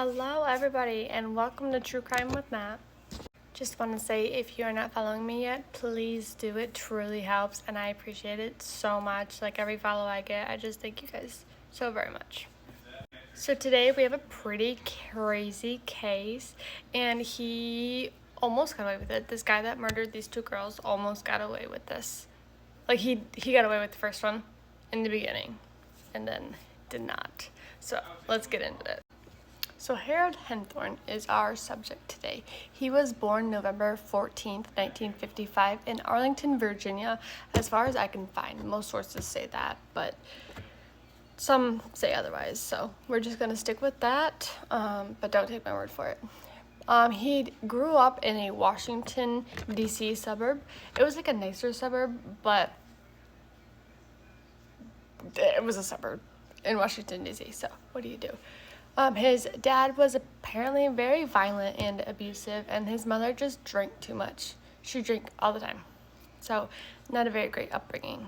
Hello everybody and welcome to True Crime with Matt. Just want to say if you are not following me yet, please do. It truly helps and I appreciate it so much. Like every follow I get, I just thank you guys so very much. So today we have a pretty crazy case and he almost got away with it. This guy that murdered these two girls almost got away with this. Like he got away with the first one in the beginning and then did not. So let's get into it. So Harold Henthorn is our subject today. He was born November 14th, 1955 in Arlington, Virginia, as far as I can find. Most sources say that, but some say otherwise. So we're just going to stick with that, but don't take my word for it. He grew up in a Washington, D.C. suburb. It was like a nicer suburb, but it was a suburb in Washington, D.C. So what do you do? His dad was apparently very violent and abusive, and his mother just drank too much. She drank all the time. So, not a very great upbringing.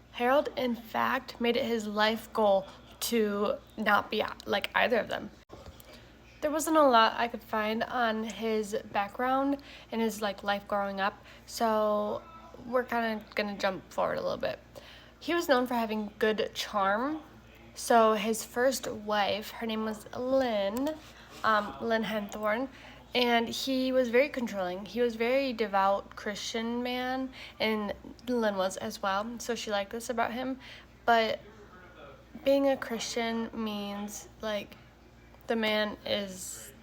Harold, in fact, made it his life goal to not be like either of them. There wasn't a lot I could find on his background and his life growing up, so we're kind of going to jump forward a little bit. He was known for having good charm. So his first wife, her name was Lynn, Lynn Henthorn, and he was very controlling. He was a very devout Christian man, and Lynn was as well, so she liked this about him. But being a Christian means, the man is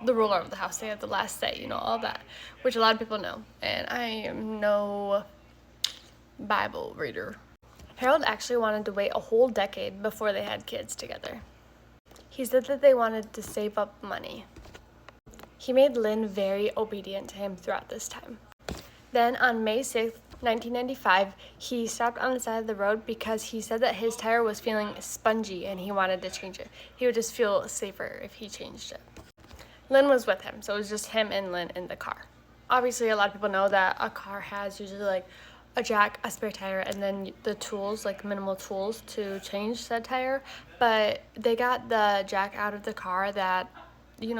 the ruler of the house. They have the last say, all that, which a lot of people know. And I am no Bible reader. Harold actually wanted to wait a whole decade before they had kids together. He said that they wanted to save up money. He made Lynn very obedient to him throughout this time. Then on May 6th, 1995, he stopped on the side of the road because he said that his tire was feeling spongy and he wanted to change it. He would just feel safer if he changed it. Lynn was with him, so it was just him and Lynn in the car. Obviously, a lot of people know that a car has usually a jack, a spare tire, and then the tools, minimal tools to change said tire. But they got the jack out of the car that,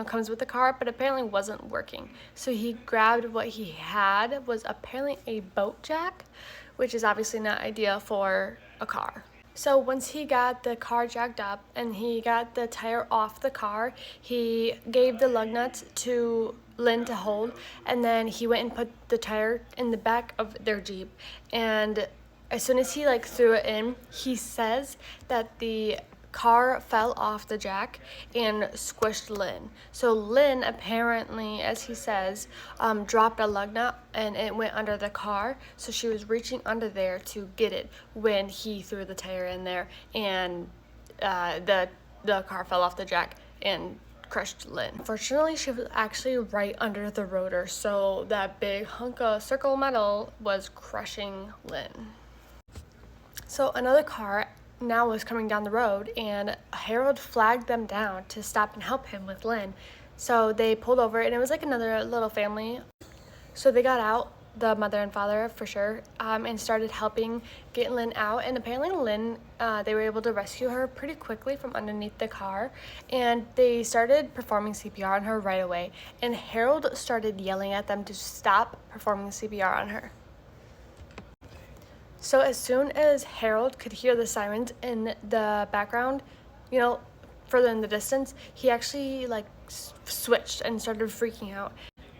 comes with the car, but apparently wasn't working. So he grabbed what he had, was apparently a boat jack, which is obviously not ideal for a car. So once he got the car jacked up and he got the tire off the car, he gave the lug nuts to Lynn to hold, and then he went and put the tire in the back of their Jeep. And as soon as he threw it in, he says that the car fell off the jack and squished Lynn. So Lynn apparently, as he says, dropped a lug nut and it went under the car. So she was reaching under there to get it when he threw the tire in there, and the car fell off the jack and crushed Lynn. Fortunately, she was actually right under the rotor, so that big hunk of circle metal was crushing Lynn. So another car now was coming down the road, and Harold flagged them down to stop and help him with Lynn. So they pulled over, and it was another little family. So they got out, the mother and father for sure, and started helping get Lynn out. And apparently Lynn, they were able to rescue her pretty quickly from underneath the car, and they started performing CPR on her right away. And Harold started yelling at them to stop performing CPR on her. So as soon as Harold could hear the sirens in the background, further in the distance, he actually switched and started freaking out.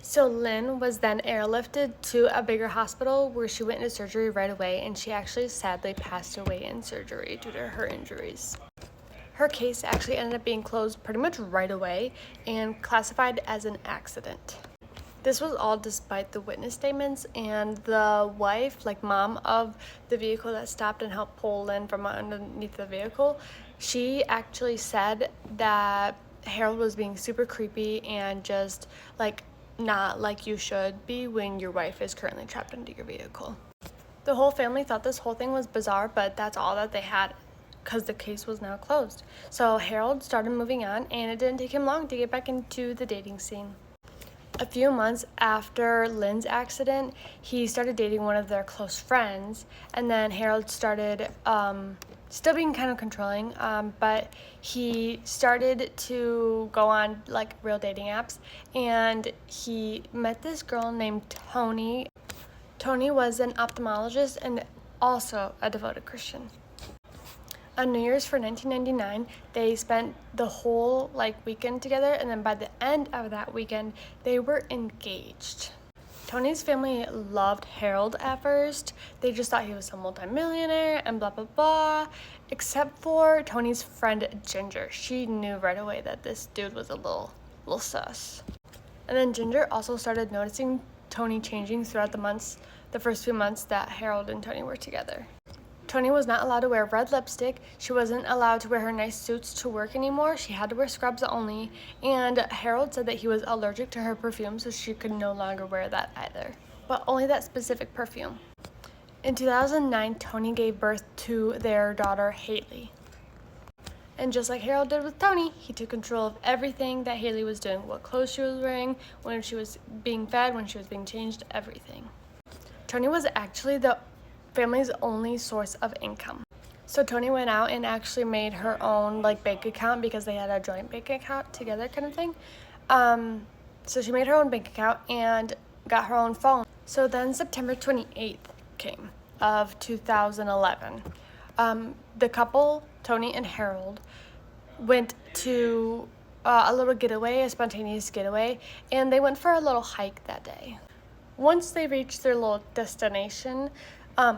So Lynn was then airlifted to a bigger hospital where she went into surgery right away, and she actually sadly passed away in surgery due to her injuries. Her case actually ended up being closed pretty much right away and classified as an accident. This was all despite the witness statements, and the wife, mom of the vehicle that stopped and helped pull Lynn from underneath the vehicle, she actually said that Harold was being super creepy and just not like you should be when your wife is currently trapped under your vehicle. The whole family thought this whole thing was bizarre, but that's all that they had because the case was now closed. So Harold started moving on, and it didn't take him long to get back into the dating scene. A few months after Lynn's accident, he started dating one of their close friends, and then Harold started still being kind of controlling, but he started to go on like real dating apps, and he met this girl named Toni. Toni was an ophthalmologist and also a devoted Christian. On New Year's for 1999, they spent the whole weekend together, and then by the end of that weekend, they were engaged. Toni's family loved Harold at first. They just thought he was some multimillionaire and blah, blah, blah. Except for Toni's friend Ginger. She knew right away that this dude was a little sus. And then Ginger also started noticing Toni changing throughout the first few months that Harold and Toni were together. Toni was not allowed to wear red lipstick. She wasn't allowed to wear her nice suits to work anymore. She had to wear scrubs only. And Harold said that he was allergic to her perfume, so she could no longer wear that either. But only that specific perfume. In 2009, Toni gave birth to their daughter, Haley. And just like Harold did with Toni, he took control of everything that Haley was doing. What clothes she was wearing, when she was being fed, when she was being changed, everything. Toni was actually the family's only source of income. So Toni went out and actually made her own bank account, because they had a joint bank account together kind of thing. So she made her own bank account and got her own phone. So then September 28th came of 2011. The couple, Toni and Harold, went to a little getaway, a spontaneous getaway, and they went for a little hike that day. Once they reached their little destination,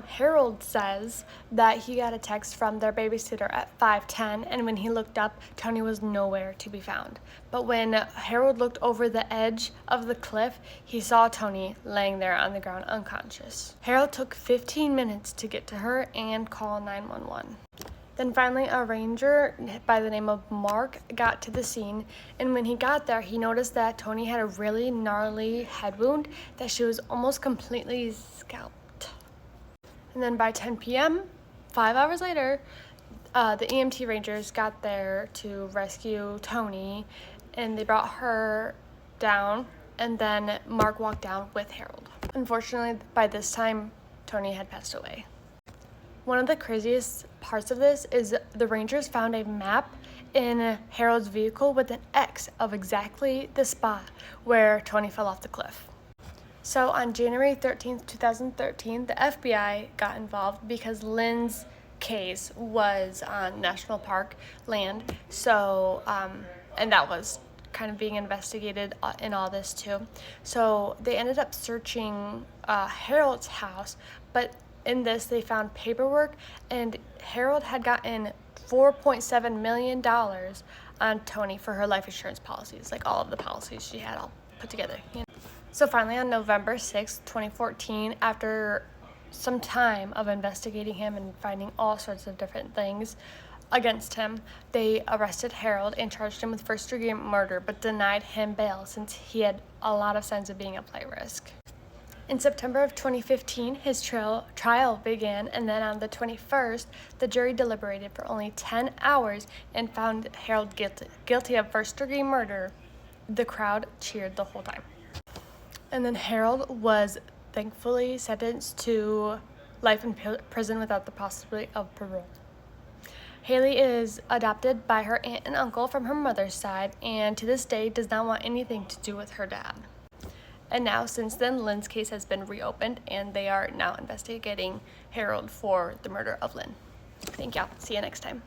Harold says that he got a text from their babysitter at 5:10, and when he looked up, Toni was nowhere to be found. But when Harold looked over the edge of the cliff, he saw Toni laying there on the ground unconscious. Harold took 15 minutes to get to her and call 911. Then finally, a ranger by the name of Mark got to the scene, and when he got there, he noticed that Toni had a really gnarly head wound, that she was almost completely scalped. And then by 10 p.m., 5 hours later, the EMT rangers got there to rescue Toni, and they brought her down, and then Mark walked down with Harold. Unfortunately, by this time, Toni had passed away. One of the craziest parts of this is the rangers found a map in Harold's vehicle with an X of exactly the spot where Toni fell off the cliff. So on January 13th, 2013, the FBI got involved because Lynn's case was on national park land. So, and that was kind of being investigated in all this too. So they ended up searching Harold's house, but in this they found paperwork, and Harold had gotten $4.7 million on Toni for her life insurance policies, all of the policies she had all put together. So finally, on November 6, 2014, after some time of investigating him and finding all sorts of different things against him, they arrested Harold and charged him with first-degree murder, but denied him bail since he had a lot of signs of being a flight risk. In September of 2015, his trial began, and then on the 21st, the jury deliberated for only 10 hours and found Harold guilty of first-degree murder. The crowd cheered the whole time. And then Harold was thankfully sentenced to life in prison without the possibility of parole. Haley is adopted by her aunt and uncle from her mother's side, and to this day does not want anything to do with her dad. And now, since then, Lynn's case has been reopened, and they are now investigating Harold for the murder of Lynn. Thank y'all. See you next time.